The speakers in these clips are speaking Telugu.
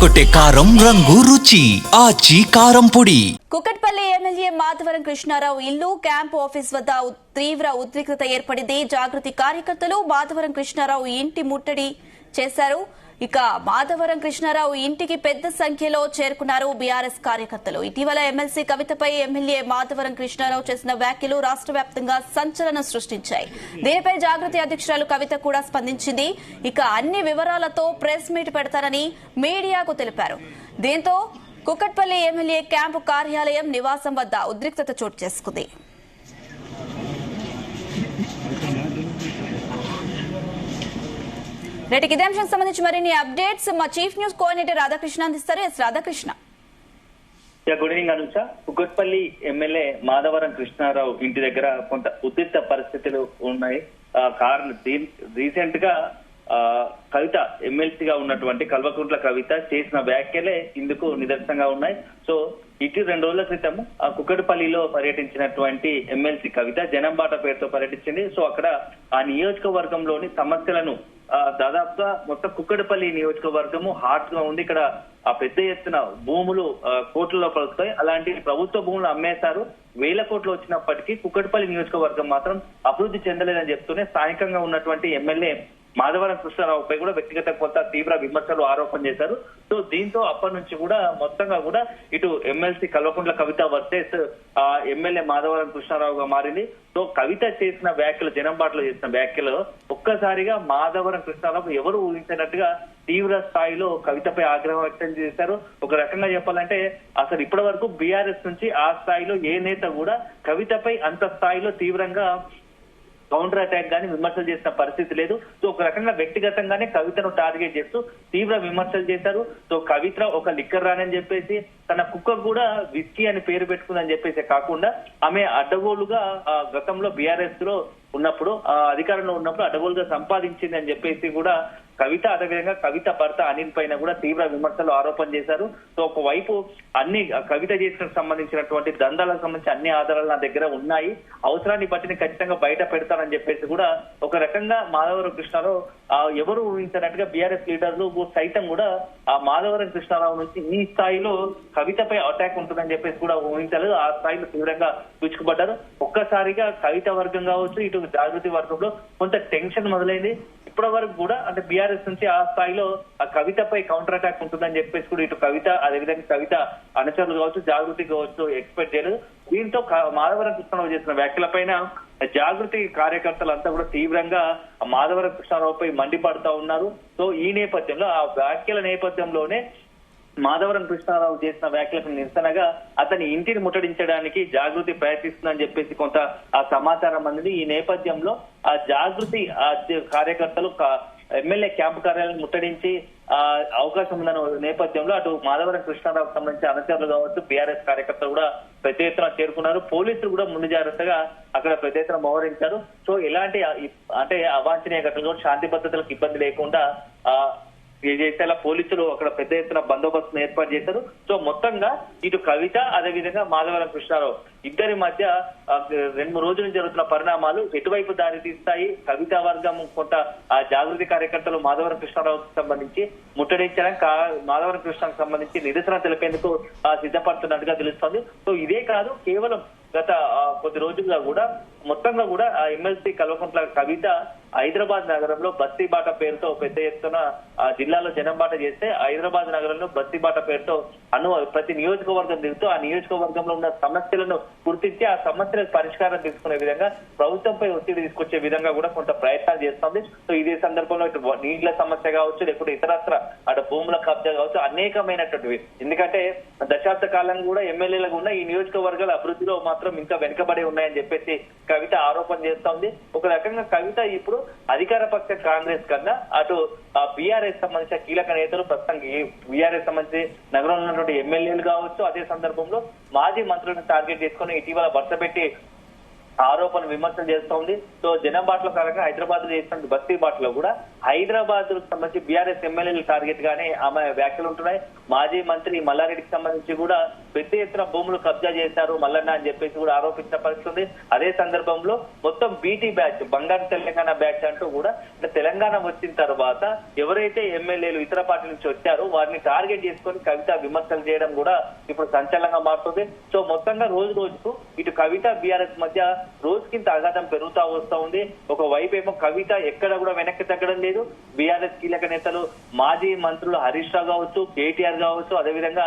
అదరగొట్టే కారం రంగు రుచి ఆచి కారం పొడి. కుకట్పల్లి ఎమ్మెల్యే మాధవరం కృష్ణారావు ఇల్లు క్యాంప్ ఆఫీస్ వద్ద తీవ్ర ఉద్రిక్తత ఏర్పడింది. జాగృతి కార్యకర్తలు మాధవరం కృష్ణారావు ఇంటి ముట్టడి చేశారు. ఇక మాధవరం కృష్ణారావు ఇంటికి పెద్ద సంఖ్యలో చేరుకున్నారు బీఆర్ఎస్ కార్యకర్తలు. ఇటీవల ఎమ్మెల్సీ కవితపై ఎమ్మెల్యే మాధవరం కృష్ణారావు చేసిన వ్యాఖ్యలు రాష్ట్ర వ్యాప్తంగా సంచలనం సృష్టించాయి. దీనిపై జాగృతి అధ్యక్షురాలు కవిత కూడా స్పందించింది. ఇక అన్ని వివరాలతో ప్రెస్ మీట్ పెడతారని మీడియాకు తెలిపారు. దీంతో కుకట్పల్లి ఎమ్మెల్యే క్యాంపు కార్యాలయం నివాసం వద్ద ఉద్రిక్తత చోటు చేసుకుంది. రేటికి ఇదే అంశానికి సంబంధించి మరిన్ని అప్డేట్స్ మా చీఫ్ న్యూస్ కోఆర్డినేటర్ రాధాకృష్ణ అందిస్తారు. Radhakrishna. Good evening Anusha. Kukatpally MLA Madhavaram Krishnarao ఇంటి దగ్గర కొంత ఉద్రిక్త పరిస్థితులు ఉన్నాయి. కారణం రీసెంట్ గా కవిత ఎమ్మెల్సీగా ఉన్నటువంటి కల్వకుంట్ల కవిత చేసిన వ్యాఖ్యలే ఇందుకు నిదర్శనంగా ఉన్నాయి. సో ఇటు 2 రోజుల క్రితం కుకట్పల్లిలో పర్యటించినటువంటి ఎమ్మెల్సీ కవిత జనంబాట పేరుతో పర్యటించింది. సో అక్కడ ఆ నియోజకవర్గంలోని సమస్యలను దాదాపుగా మొత్తం కుక్కడపల్లి నియోజకవర్గము హాట్ గా ఉంది. ఇక్కడ ఆ పెద్ద ఎత్తున భూములు కోట్లలో పలుకుతాయి. అలాంటి ప్రభుత్వ భూములు అమ్మేశారు. 1000 కోట్లు వచ్చినప్పటికీ కుక్కడపల్లి నియోజకవర్గం మాత్రం అభివృద్ధి చెందలేదని చెప్తూనే స్థానికంగా ఉన్నటువంటి ఎమ్మెల్యే మాధవరం కృష్ణారావుపై కూడా వ్యక్తిగత కొంత తీవ్ర విమర్శలు ఆరోపణ చేశారు. సో దీంతో అప్పటి నుంచి కూడా మొత్తంగా కూడా ఇటు MLC Kalvakuntla Kavitha versus MLA Madhavaram కృష్ణారావుగా మారింది. సో కవిత చేసిన వ్యాఖ్యలు, జనంబాటలో చేసిన వ్యాఖ్యలు ఒక్కసారిగా మాధవరం కృష్ణారావు ఎవరు ఊహించినట్టుగా తీవ్ర స్థాయిలో కవితపై ఆగ్రహం వ్యక్తం చేశారు. ఒక రకంగా చెప్పాలంటే అసలు ఇప్పటి వరకు బీఆర్ఎస్ నుంచి ఆ స్థాయిలో ఏ నేత కూడా కవితపై అంత స్థాయిలో తీవ్రంగా కౌంటర్ అటాక్ గానీ విమర్శలు చేసిన పరిస్థితి లేదు. సో ఒక రకంగా వ్యక్తిగతంగానే కవితను టార్గెట్ చేస్తూ తీవ్ర విమర్శలు చేశారు. సో కవిత ఒక లిక్కర్ రానని చెప్పేసి తన కుక్క కూడా విస్కీ అని పేరు పెట్టుకుందని చెప్పేసి కాకుండా ఆమె అడ్డగోలుగా గతంలో బీఆర్ఎస్ లో ఉన్నప్పుడు అధికారంలో ఉన్నప్పుడు అడ్డగోలుగా సంపాదించింది అని చెప్పేసి కూడా కవిత, అదేవిధంగా కవిత భర్త అనిల్ పైన కూడా తీవ్ర విమర్శలు ఆరోపణ చేశారు. సో ఒకవైపు అన్ని కవిత చేసిన సంబంధించినటువంటి దందాలకు సంబంధించి అన్ని ఆధారాలు నా దగ్గర ఉన్నాయి, అవసరాన్ని బట్టి ఖచ్చితంగా బయట పెడతానని చెప్పేసి కూడా ఒక రకంగా మాధవరం కృష్ణారావు ఎవరు ఊహించినట్టుగా బీఆర్ఎస్ లీడర్లు సైతం కూడా ఆ మాధవరం కృష్ణారావు నుంచి ఈ స్థాయిలో కవితపై అటాక్ ఉంటుందని చెప్పేసి కూడా ఊహించలేదు. ఆ స్థాయిలో తీవ్రంగా పిచ్చుకుపడ్డారు. ఒక్కసారిగా కవిత వర్గం కావచ్చు, ఇటు జాగృతి వర్గంలో కొంత టెన్షన్ మొదలైంది. ఇప్పటి వరకు కూడా అంటే బీఆర్ఎస్ నుంచి ఆ స్థాయిలో ఆ కవితపై కౌంటర్ అటాక్ ఉంటుందని చెప్పేసి కూడా ఇటు కవిత, అదేవిధంగా కవిత అనుచరులు కావచ్చు, జాగృతి కావచ్చు ఎక్స్పెక్ట్ చేయలేదు. దీంతో మాధవరం కృష్ణారావు చేసిన వ్యాఖ్యలపైన జాగృతి కార్యకర్తలంతా కూడా తీవ్రంగా మాధవరం కృష్ణారావుపై మండిపడుతూ ఉన్నారు. సో ఈ నేపథ్యంలో ఆ వ్యాఖ్యల నేపథ్యంలోనే మాధవరం కృష్ణారావు చేసిన వ్యాఖ్యలకు నిరసనగా అతని ఇంటిని ముట్టడించడానికి జాగృతి ప్రయత్నిస్తుందని చెప్పేసి కొంత ఆ సమాచారం అందింది. ఈ నేపథ్యంలో ఆ జాగృతి కార్యకర్తలు ఎమ్మెల్యే క్యాంపు కార్యాలయం ముట్టడించి అవకాశం ఉన్న నేపథ్యంలో అటు మాధవరం కృష్ణారావుకు సంబంధించి అనుచరులు కావచ్చు, బీఆర్ఎస్ కార్యకర్తలు కూడా పెద్ద ఎత్తున చేరుకున్నారు. పోలీసులు కూడా ముందు జాగ్రత్తగా అక్కడ పెద్ద ఎత్తున మోహరించారు. సో ఎలాంటి అంటే అవాంఛనీయ ఘటనలు, శాంతి భద్రతలకు ఇబ్బంది లేకుండా చేసేలా పోలీసులు అక్కడ పెద్ద ఎత్తున బందోబస్తును ఏర్పాటు చేశారు. సో మొత్తంగా ఇటు కవిత, అదేవిధంగా మాధవరం కృష్ణారావు ఇద్దరి మధ్య 2-3 రోజులు జరుగుతున్న పరిణామాలు ఎటువైపు దారి తీస్తాయి, కవిత వర్గం కొంత ఆ జాగృతి కార్యకర్తలు మాధవరం కృష్ణారావుకు సంబంధించి ముట్టడించడానికి, మాధవరం కృష్ణకు సంబంధించి నిరసన తెలిపేందుకు సిద్ధపడుతున్నట్టుగా తెలుస్తోంది. సో ఇదే కాదు, కేవలం గత కొద్ది రోజులుగా కూడా మొత్తంగా కూడా ఆ ఎమ్మెల్సీ కల్వకుంట్ల కవిత హైదరాబాద్ నగరంలో బస్తీబాట పేరుతో పెద్ద ఎత్తున జిల్లాలో జనంబాట చేస్తే హైదరాబాద్ నగరంలో బస్తీబాట పేరుతో ప్రతి నియోజకవర్గం తిరుగుతూ ఆ నియోజకవర్గంలో ఉన్న సమస్యలను గుర్తించి ఆ సమస్యలకు పరిష్కారం తీసుకునే విధంగా ప్రభుత్వంపై ఒత్తిడి తీసుకొచ్చే విధంగా కూడా కొంత ప్రయత్నాలు చేస్తోంది. సో ఇదే సందర్భంలో ఇటు నీళ్ల సమస్య కావచ్చు, లేకపోతే ఇతరత్ర అటు భూముల కబ్జా కావచ్చు, అనేకమైనటువంటివి. ఎందుకంటే దశాబ్ద కాలం కూడా ఎమ్మెల్యేలకు ఉన్న ఈ నియోజకవర్గాల అభివృద్ధిలో మాత్రం ఇంకా వెనుకబడి ఉన్నాయని చెప్పేసి కవిత ఆరోపణ చేస్తోంది. ఒక రకంగా కవిత ఇప్పుడు అధికార పక్ష కాంగ్రెస్ కన్నా అటు బీఆర్ఎస్ సంబంధించిన కీలక నేతలు, ప్రస్తుతం బీఆర్ఎస్ సంబంధించి నగరంలో ఉన్నటువంటి ఎమ్మెల్యేలు కావచ్చు, అదే సందర్భంలో మాజీ మంత్రులను టార్గెట్ చేసుకుని ఇటీవల వరుస పెట్టి ఆరోపణ విమర్శలు చేస్తోంది. సో జనం బాటలో కాలంగా హైదరాబాద్ లో చేసిన బస్తీ బాటలో కూడా హైదరాబాద్ సంబంధించి బీఆర్ఎస్ ఎమ్మెల్యేలు టార్గెట్ గానే ఆమె వ్యాఖ్యలు ఉంటున్నాయి. మాజీ మంత్రి మల్లారెడ్డికి సంబంధించి కూడా పెద్ద ఎత్తున భూములు కబ్జా చేశారు మల్లన్న అని చెప్పేసి కూడా ఆరోపించిన పరిస్థితి ఉంది. అదే సందర్భంలో మొత్తం బీటీ బ్యాచ్, బంగారు తెలంగాణ బ్యాచ్ అంటూ కూడా తెలంగాణ వచ్చిన తర్వాత ఎవరైతే ఎమ్మెల్యేలు ఇతర పార్టీ నుంచి వచ్చారో వారిని టార్గెట్ చేసుకొని కవిత విమర్శలు చేయడం కూడా ఇప్పుడు సంచలనంగా మారుతుంది. సో మొత్తంగా రోజు రోజుకు ఇటు కవిత బీఆర్ఎస్ మధ్య రోజుకింత అఘాతం పెరుగుతా వస్తా ఉంది. ఒక వైపేమో కవిత ఎక్కడ కూడా వెనక్కి తగ్గడం లేదు. బీఆర్ఎస్ కీలక నేతలు మాజీ మంత్రులు హరీష్ రావు కావచ్చు, కేటీఆర్ కావచ్చు, అదేవిధంగా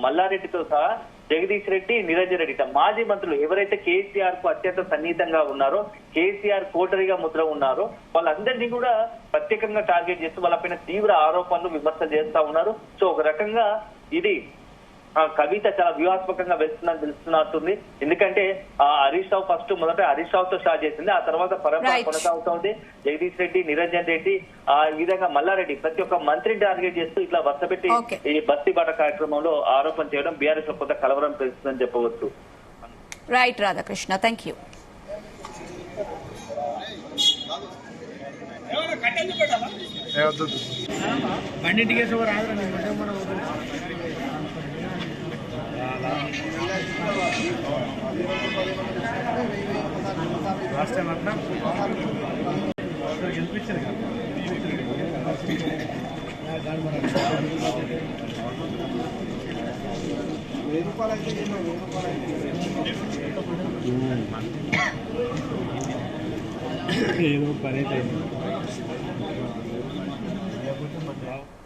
మల్లారెడ్డితో సహా జగదీష్ రెడ్డి, నిరంజన్ రెడ్డి మాజీ మంత్రులు ఎవరైతే కేసీఆర్ కు అత్యంత సన్నిహితంగా ఉన్నారో, కేసీఆర్ కోటరీగా ముద్ర ఉన్నారో వాళ్ళందరినీ కూడా ప్రత్యేకంగా టార్గెట్ చేస్తూ వాళ్ళపైన తీవ్ర ఆరోపణలు, విమర్శలు చేస్తా ఉన్నారు. సో ఒక రకంగా ఇది కవిత చాలా వ్యూహాత్మకంగా వెళ్తుందని తెలుస్తున్నట్టుంది. ఎందుకంటే హరీష్ రావు ఫస్ట్ మొదట హరీష్ రావుతో స్టార్ట్ చేసింది, ఆ తర్వాత పరంపర కొనసాగుతోంది. జగదీష్ రెడ్డి, నిరంజన్ రెడ్డి, ఈ విధంగా మల్లారెడ్డి ప్రతి ఒక్క మంత్రిని టార్గెట్ చేస్తూ ఇట్లా వరుసపెట్టి ఈ బస్తీ బాట కార్యక్రమంలో ఆరోపణ చేయడం బీఆర్ఎస్ లో కొంత కలవరం పెరుగుతుందని చెప్పవచ్చు. Right Radhakrishna, thank you.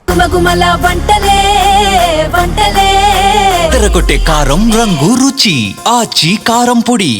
గుమగుమల వంటలే వంటలే తెరకొట్టే కారం రంగు రుచి ఆచి కారం పొడి.